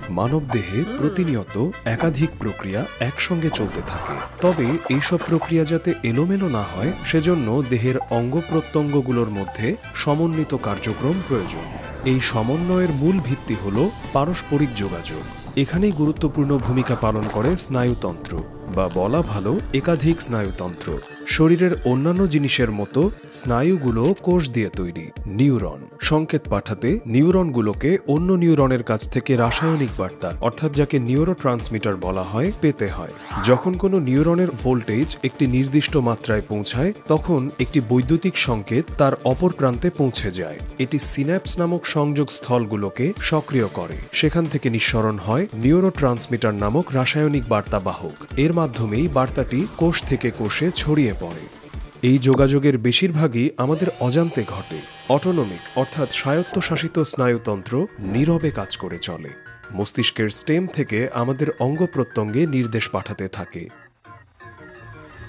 মানবদেহে প্রতিনিয়ত একাধিক প্রক্রিয়া একসঙ্গে চলতে থাকে। তবে এইসব প্রক্রিয়া যাতে এলোমেলো না হয় সেজন্য দেহের অঙ্গ-প্রত্যঙ্গগুলোর মধ্যে সমন্বিত কার্যক্রম প্রয়োজন। এই সমন্বয়ের মূল ভিত্তি হল পারস্পরিক যোগাযোগ। এখানেই গুরুত্বপূর্ণ ভূমিকা পালন করে স্নায়ুতন্ত্র, বা বলা ভালো একাধিক স্নায়ুতন্ত্র। শরীরের অন্যান্য জিনিসের মতো স্নায়ুগুলো কোষ দিয়ে তৈরি। নিউরন সংকেত পাঠাতে নিউরনগুলোকে অন্য নিউরনের কাছ থেকে রাসায়নিক বার্তা, অর্থাৎ যাকে নিউরোট্রান্সমিটার বলা হয়, পেতে হয়। যখন কোনো নিউরনের ভোল্টেজ একটি নির্দিষ্ট মাত্রায় পৌঁছায় তখন একটি বৈদ্যুতিক সংকেত তার অপর প্রান্তে পৌঁছে যায়। এটি সিন্যাপস নামক সংযোগ স্থলগুলোকে সক্রিয় করে। সেখান থেকে নিঃসরণ হয় নিউরোট্রান্সমিটার নামক রাসায়নিক বার্তাবাহক। এর মাধ্যমেই বার্তাটি কোষ থেকে কোষে ছড়িয়ে পড়ে। এই যোগাযোগের বেশিরভাগই আমাদের অজান্তে ঘটে। অটোনমিক অর্থাৎ স্বায়ত্তশাসিত স্নায়ুতন্ত্র নীরবে কাজ করে চলে। মস্তিষ্কের স্টেম থেকে আমাদের অঙ্গ-প্রত্যঙ্গে নির্দেশ পাঠাতে থাকে।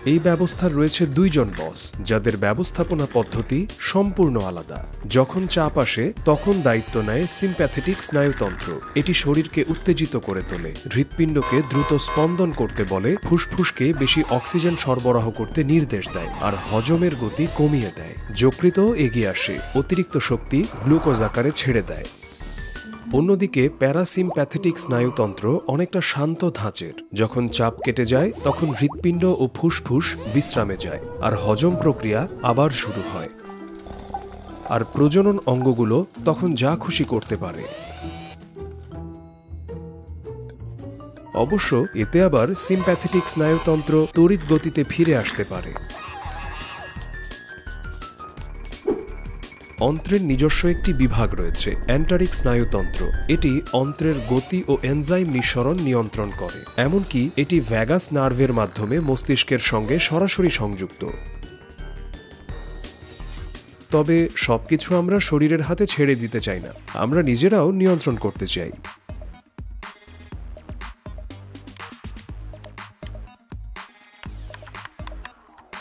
এই ব্যবস্থার রয়েছে দুইজন বস, যাদের ব্যবস্থাপনা পদ্ধতি সম্পূর্ণ আলাদা। যখন চাপ আসে তখন দায়িত্ব নেয় সিম্প্যাথেটিক স্নায়ুতন্ত্র। এটি শরীরকে উত্তেজিত করে তোলে, হৃৎপিণ্ডকে দ্রুত স্পন্দন করতে বলে, ফুসফুসকে বেশি অক্সিজেন সরবরাহ করতে নির্দেশ দেয়, আর হজমের গতি কমিয়ে দেয়। যকৃতও এগিয়ে আসে, অতিরিক্ত শক্তি গ্লুকোজ আকারে ছেড়ে দেয়। অন্যদিকে প্যারাসিম্প্যাথেটিক স্নায়ুতন্ত্র অনেকটা শান্ত ধাঁচের। যখন চাপ কেটে যায় তখন হৃৎপিণ্ড ও ফুসফুস বিশ্রামে যায়, আর হজম প্রক্রিয়া আবার শুরু হয়। আর প্রজনন অঙ্গগুলো তখন যা খুশি করতে পারে। অবশ্য এতে আবার সিম্প্যাথেটিক স্নায়ুতন্ত্র তড়িৎ গতিতে ফিরে আসতে পারে। অন্ত্রের নিজস্ব একটি বিভাগ রয়েছে, এন্টারিক স্নায়ুতন্ত্র। এটি অন্ত্রের গতি ও এনজাইম নিঃসরণ নিয়ন্ত্রণ করে। এমনকি এটি ভ্যাগাস নার্ভের মাধ্যমে মস্তিষ্কের সঙ্গে সরাসরি সংযুক্ত। তবে সবকিছু আমরা শরীরের হাতে ছেড়ে দিতে চাই না, আমরা নিজেরাও নিয়ন্ত্রণ করতে চাই।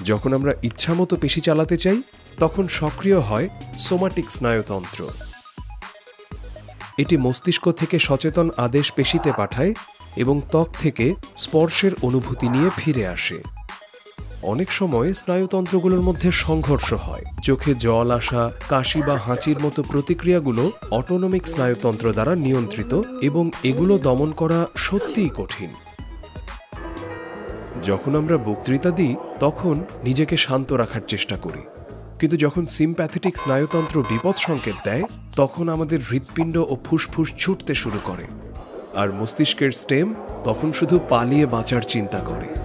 যখন আমরা ইচ্ছামতো পেশি চালাতে চাই তখন সক্রিয় হয় সোমাটিক স্নায়ুতন্ত্র। এটি মস্তিষ্ক থেকে সচেতন আদেশ পেশিতে পাঠায় এবং ত্বক থেকে স্পর্শের অনুভূতি নিয়ে ফিরে আসে। অনেক সময় স্নায়ুতন্ত্রগুলোর মধ্যে সংঘর্ষ হয়। চোখে জল আসা, কাশি বা হাঁচির মতো প্রতিক্রিয়াগুলো অটোনমিক স্নায়ুতন্ত্র দ্বারা নিয়ন্ত্রিত, এবং এগুলো দমন করা সত্যিই কঠিন। যখন আমরা বক্তৃতা দিই তখন নিজেকে শান্ত রাখার চেষ্টা করি, কিন্তু যখন সিম্প্যাথেটিক স্নায়ুতন্ত্র বিপদ সংকেত দেয় তখন আমাদের হৃৎপিণ্ড ও ফুসফুস ছুটতে শুরু করে, আর মস্তিষ্কের স্টেম তখন শুধু পালিয়ে বাঁচার চিন্তা করে।